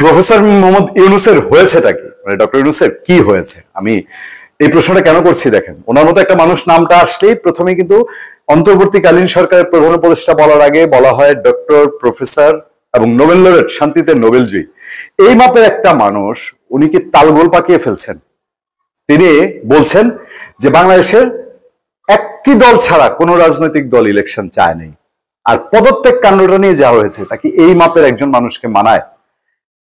Professor Mohammad ইউনূসের হয়েছেটা কি, মানে ডক্টর ইউনূসের কি হয়েছে? আমি এই প্রশ্নটা কেন করছি দেখেন, ওনার মতো একটা মানুষ নামটা আসলেই প্রথমে কিন্তু অন্তর্বর্তীকালীন সরকারের প্রধান উপদেষ্টা বলার আগে বলা হয় ডক্টর, প্রফেসর এবং নোবেল লরেট, শান্তিতে নোবেলজয়ী। এই মাপের একটা মানুষ উনি কি তালগোল পাকিয়ে ফেলছেন? তিনি বলছেন যে বাংলাদেশের একটি দল ছাড়া কোন রাজনৈতিক দল ইলেকশন চায় নাই, আর পদত্যাগ কাণ্ডটা নিয়ে যা হয়েছে তাকে এই মাপের একজন মানুষকে মানায়?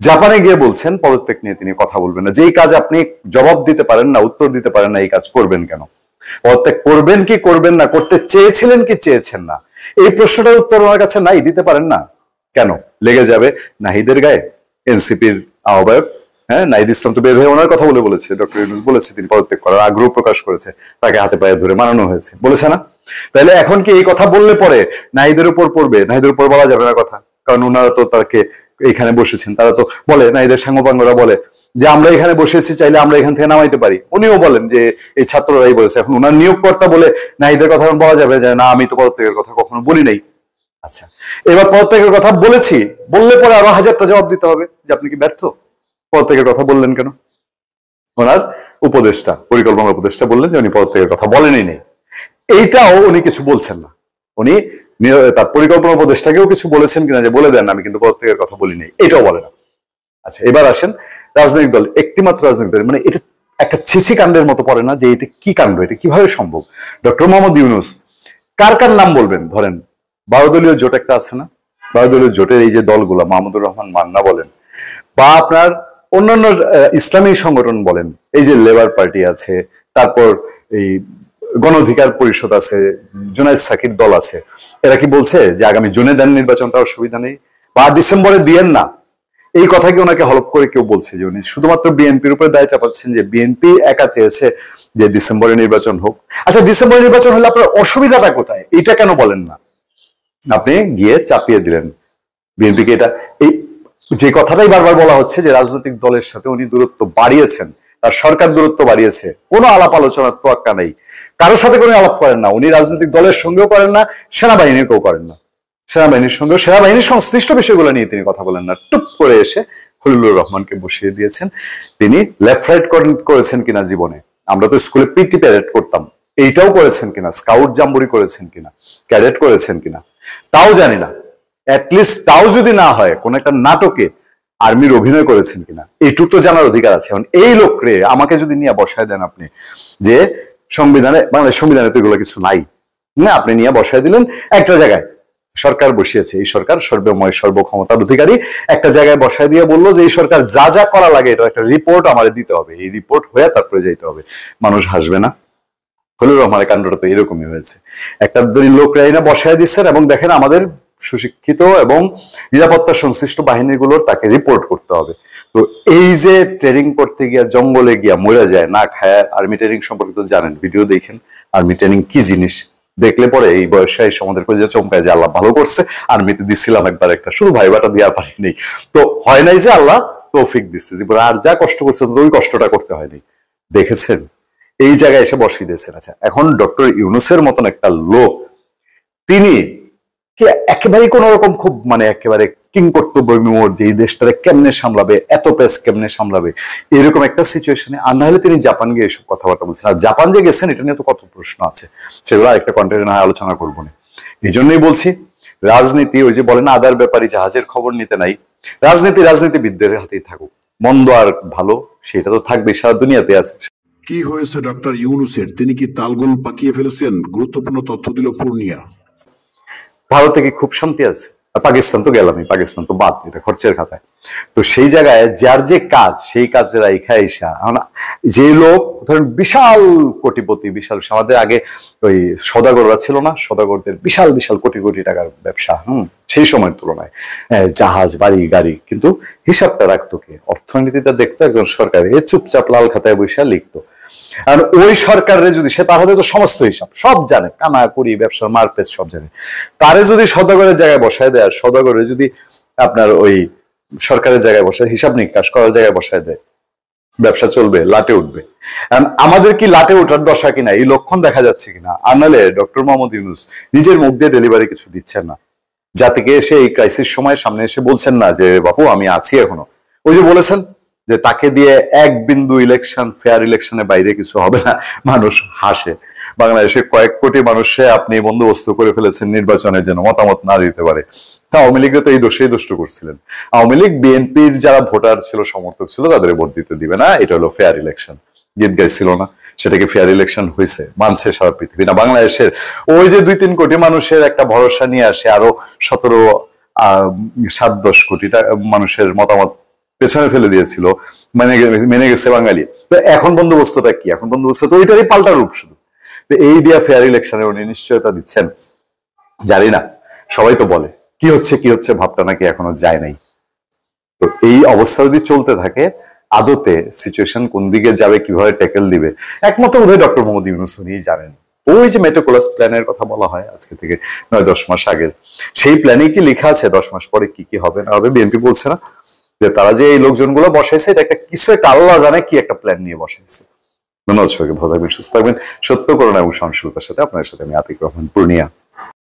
জাপানে গিয়ে বলছেন পদত্যাগ নিয়ে তিনি কথা বলবেন না। যেই কাজ আপনি জবাব দিতে পারেন না, উত্তর দিতে পারেন না, এই কাজ করবেন কেন? পদত্যাগ করবেন কি করবেন না, করতে চেয়েছিলেন কি চেয়েছেন না, এই প্রশ্নটার উত্তর ওনার কাছে নাই, দিতে পারেন না কেন? লেগে যাবে নাহিদের গায়ে? এনসিপির আহ্বায়ক নাহিদ ইসলাম তো বের হয়ে ওনার কথা বলেছে, ডক্টর ইউনূস বলেছে তিনি পদত্যাগ করার আগ্রহ প্রকাশ করেছে, তাকে হাতে পায়ে ধরে মানানো হয়েছে, বলেছে না? তাহলে এখন কি এই কথা বললে পরে নাহিদের উপর পড়বে? নাহিদের উপর বলা যাবে না কথা, কারণ ওনারা তো তাকে এখানে বসেছেন, তারা তো বলে, নাহিদের সাঙ্গপাঙ্গরা বলে যে আমরা এখানে বসেছি, চাইলে আমরা এখান থেকে নামাইতে পারি। উনিও বলেন যে এই ছাত্ররাই বলেছে। এখন ওনার নিয়োগকর্তা বলে নাহিদের কথা বলা যাবে যে না, আমি তো পদত্যাগের কথা কখনো বলি নাই। আচ্ছা, এবার পদত্যাগের কথা বলেছি, বললে পরে আরো হাজারটা জবাব দিতে হবে যে আপনি কি ব্যর্থ, পদত্যাগের কথা বললেন কেন? ওনার উপদেষ্টা, পরিকল্পনা উপদেষ্টা বললেন যে উনি পদত্যাগের কথা বলেনই নেই। এইটাও উনি কিছু বলছেন না। উনি তার পরিকল্পনা উপদেষ্টাকেও কিছু বলেছেন কিনা যে বলে দেন আমি কিন্তু পদত্যাগের কথা বলি নাই, এটাও বলে না। আচ্ছা, এবার আসেন রাজনৈতিক দল, একটিমাত্র রাজনৈতিক দল, মানে এটা একটা ছিছি কাণ্ডের মতো পড়ে না যে এটা কি কাণ্ড, এটা কিভাবে সম্ভব? ডক্টর মোহাম্মদ ইউনূস কার কার নাম বলবেন? ধরেন 12 দলীয় জোট একটা আছে না, 12 দলীয় জোটের এই যে দলগুলা, মাহমুদুর রহমান মান্না বলেন, বা আপনার অন্যান্য ইসলামী সংগঠন বলেন, এই যে লেবার পার্টি আছে, তারপর এই গণ অধিকার পরিষদ আছে, জুনায়েদ সাকির দল আছে, এরা কি বলছে যে আগামী জুনে দেন নির্বাচনটা, অসুবিধা নেই, বা ডিসেম্বরে দিয়েন না? এই কথা কি ওনাকে হলপ করে কেউ বলছে যে উনি শুধুমাত্র বিএনপির উপরে দায় চাপাচ্ছেন যে বিএনপি একা চেয়েছে যে ডিসেম্বরে নির্বাচন হোক? আচ্ছা, ডিসেম্বরে নির্বাচন হলে আপনার অসুবিধাটা কোথায়, এটা কেন বলেন না? আপনি গিয়ে চাপিয়ে দিলেন বিএনপিকে। এটা এই যে কথাটাই বারবার বলা হচ্ছে যে রাজনৈতিক দলের সাথে উনি দূরত্ব বাড়িয়েছেন, তার সরকার দূরত্ব বাড়িয়েছে, কোনো আলাপ আলোচনার তোয়াক্কা নেই, কারোর সাথে কোনো আলাপ করেন না উনি, রাজনৈতিক দলের সঙ্গেও করেন না, সেনাবাহিনীকেও করেন না, সেনাবাহিনীর সঙ্গেও সেনাবাহিনীর সংশ্লিষ্ট বিষয়গুলো নিয়ে তিনি কথা বলেন না। টুপ করে এসে খলিলুর রহমানকে বসিয়ে দিয়েছেন। তিনি লেফট রাইট করেছেন কিনা জীবনে? আমরা তো স্কুলে পিটি প্যারেড করতাম, এইটাও করেছেন কিনা? স্কাউট জাম্বুরি করেছেন কিনা? ক্যাডেট করেছেন কিনা? তাও জানি না। অ্যাটলিস্ট তাও যদি না হয়, কোন একটা নাটকে আর্মির অভিনয় করেছেন কিনা, এইটুক তো জানার অধিকার আছে। এখন এই লোকরে আমাকে যদি নিয়ে বসায় দেন আপনি, যে সংবিধানে, বাংলাদেশ সংবিধানে তো এগুলো কিছু নাই না, আপনি নিয়ে বসায় দিলেন একটা জায়গায়, সরকার বসিয়েছে, এই সরকার সর্বময় সর্বক্ষমতার অধিকারী, একটা জায়গায় বসায় দিয়ে বললো যে এই সরকার যা যা করা লাগে এটা একটা রিপোর্ট আমাদের দিতে হবে, এই রিপোর্ট হয়ে তারপরে যাইতে হবে। মানুষ হাসবে না? খলিলুর রহমানের কাণ্ডটা তো এরকমই হয়েছে। একটা লোকরাই না বসায় দিচ্ছেন, এবং দেখেন আমাদের সুশিক্ষিত এবং নিরাপত্তা সংশ্লিষ্ট বাহিনীগুলোর তাকে রিপোর্ট করতে হবে। তো এই যে ট্রেনিং করতে গিয়া জঙ্গলে গিয়া মরে যায় না খায়, আর্মি ট্রেনিং সম্পর্কে তো জানেন, ভিডিও দেখেন আর্মি ট্রেনিং কি জিনিস, দেখলে পরে এই বয়সে এসে আমাদের করে চমকায় যে আল্লাহ ভালো করছে, আর্মিতে দিচ্ছিলাম একবার একটা, শুধু ভাইবাটা দেওয়ার পারিনি, তো হয় নাই যে আল্লাহ তৌফিক দিচ্ছে, জীবনে আর যা কষ্ট করছে ওই কষ্টটা করতে হয়নি। দেখেছেন এই জায়গায় এসে বসিয়ে দিয়েছেন। আচ্ছা, এখন ডক্টর ইউনূসের মতন একটা লোক, তিনি কি একেবারে কোন রকম খুব মানে একেবারে কিং কর্তব্য যে এই দেশটারে কেমনে সামলাবে, এত পেস কেমনে সামলাবে, এরকম একটা সিচুয়েশনে, আর না হলে তিনি জাপান গিয়ে এইসব কথাবার্তা বলছেন। আর জাপান যে গেছেন এটা নিয়ে তো কত প্রশ্ন আছে, সেগুলো আরেকটা কন্টেন্টে না আলোচনা করবো না। এই জন্যই বলছি রাজনীতি, ওই যে বলেন আদার ব্যাপারী জাহাজের খবর নিতে নাই, রাজনীতি রাজনীতিবিদদের হাতেই থাকুক, মন্দ আর ভালো সেটা তো থাকবে, সারা দুনিয়াতে আছে। কি হয়েছে ডক্টর ইউনূসের? তিনি কি তালগোল পাকিয়ে ফেলেছেন? গুরুত্বপূর্ণ তথ্য দিল পূর্ণিয়া। ভারতে কি খুব শান্তি আছে? পাকিস্তান তো গেলামই, পাকিস্তান তো বাদ, এটা খরচের খাতায়। তো সেই জায়গায় যার যে কাজ, সেই কাজের আইসা যে লোক ধরেন বিশাল কোটিপতি, বিশাল, আমাদের আগে ওই সদাগররা ছিল না, সদাগরদের বিশাল বিশাল কোটি কোটি টাকার ব্যবসা, সেই সময়ের তুলনায় জাহাজ, বাড়ি, গাড়ি, কিন্তু হিসাবটা রাখতো কে? অর্থনীতিটা দেখতো একজন সরকার, এ চুপচাপ লাল খাতায় বৈশা লিখতো। আর ওই সরকারের যদি সে, তার হাতে তো সমস্ত হিসাব সব জানে, কানা করি, ব্যবসার মারপেচ সব জানে, তারে যদি সদাগরের জায়গায় বসায় দেয়, আর সদাগরে যদি আপনার ওই সরকারের জায়গায় বসায়, হিসাব নিকাশ করার জায়গায় বসায় দেয়, ব্যবসা চলবে, লাটে উঠবে। আমাদের কি লাটে ওঠার দশা কিনা, এই লক্ষণ দেখা যাচ্ছে কিনা? আর নাহলে ডক্টর মোহাম্মদ ইউনূস নিজের মুখ দিয়ে ডেলিভারি কিছু দিচ্ছেন না, জাতিকে এসে এই ক্রাইসিস সময় সামনে এসে বলছেন না যে বাপু আমি আছি এখনো, ওই যে বলেছেন যে তাকে দিয়ে এক বিন্দু ইলেকশন, ফেয়ার ইলেকশনের বাইরে কিছু হবে না, মানুষ হাসে। বাংলাদেশে কয়েক কোটি মানুষে আপনি বন্দোবস্ত করে ফেলেছেন নির্বাচনের জন্য মতামত না দিতে পারে। তা আওয়ামী লীগরা তো এই দোষেই দুষ্ট করছিলেন। আওয়ামী লীগ বিএনপির যারা ভোটার ছিল, সমর্থক ছিল, তাদের ভোট দিতে দিবে না, এটা হলো ফেয়ার ইলেকশন। গীত গাইছিল না, সেটাকে ফেয়ার ইলেকশন হয়েছে, মানছে সারা পৃথিবী। না বাংলাদেশের ওই যে 2-3 কোটি মানুষের একটা ভরসা নিয়ে আসে, আরো 7-10 কোটি মানুষের মতামত পেছনে ফেলে দিয়েছিল, মেনে গেছে বাঙালি। তো এখন বন্দোবস্তটা কি? এখন বন্দোবস্ত তো ওইটারই পাল্টা রূপ শুধু। তো এই দিয়া ফেয়ার ইলেকশনে উনি নিশ্চয়তা দিচ্ছেন, জানি না। সবাই তো বলে কি হচ্ছে ভাবটা নাকি এখনো যায় নাই। তো এই অবস্থা যদি চলতে থাকে, আদতে সিচুয়েশন কোন দিকে যাবে, কিভাবে ট্যাকেল দিবে, একমাত্র বোধহয় ডক্টর মোহাম্মদ ইউনূস উনিই জানেন। ওই যে মেটোকুলাস প্ল্যানের কথা বলা হয় আজকে থেকে 9-10 মাস আগে, সেই প্ল্যানে কি লেখা আছে 10 মাস পরে কি কি হবে না হবে? বিএনপি বলছে না যে তারা যে এই লোকজনগুলো বসাইছে, এটা কিছু একটা আল্লাহ জানে কি একটা প্ল্যান নিয়ে বসাইছে। ধন্যবাদ সবাইকে, ভালো থাকবেন, সুস্থ থাকবেন, সত্য করুণা এবং সহনশীলতার সাথে। আপনার সাথে আমি আতিক রহমান, পূর্ণিয়া।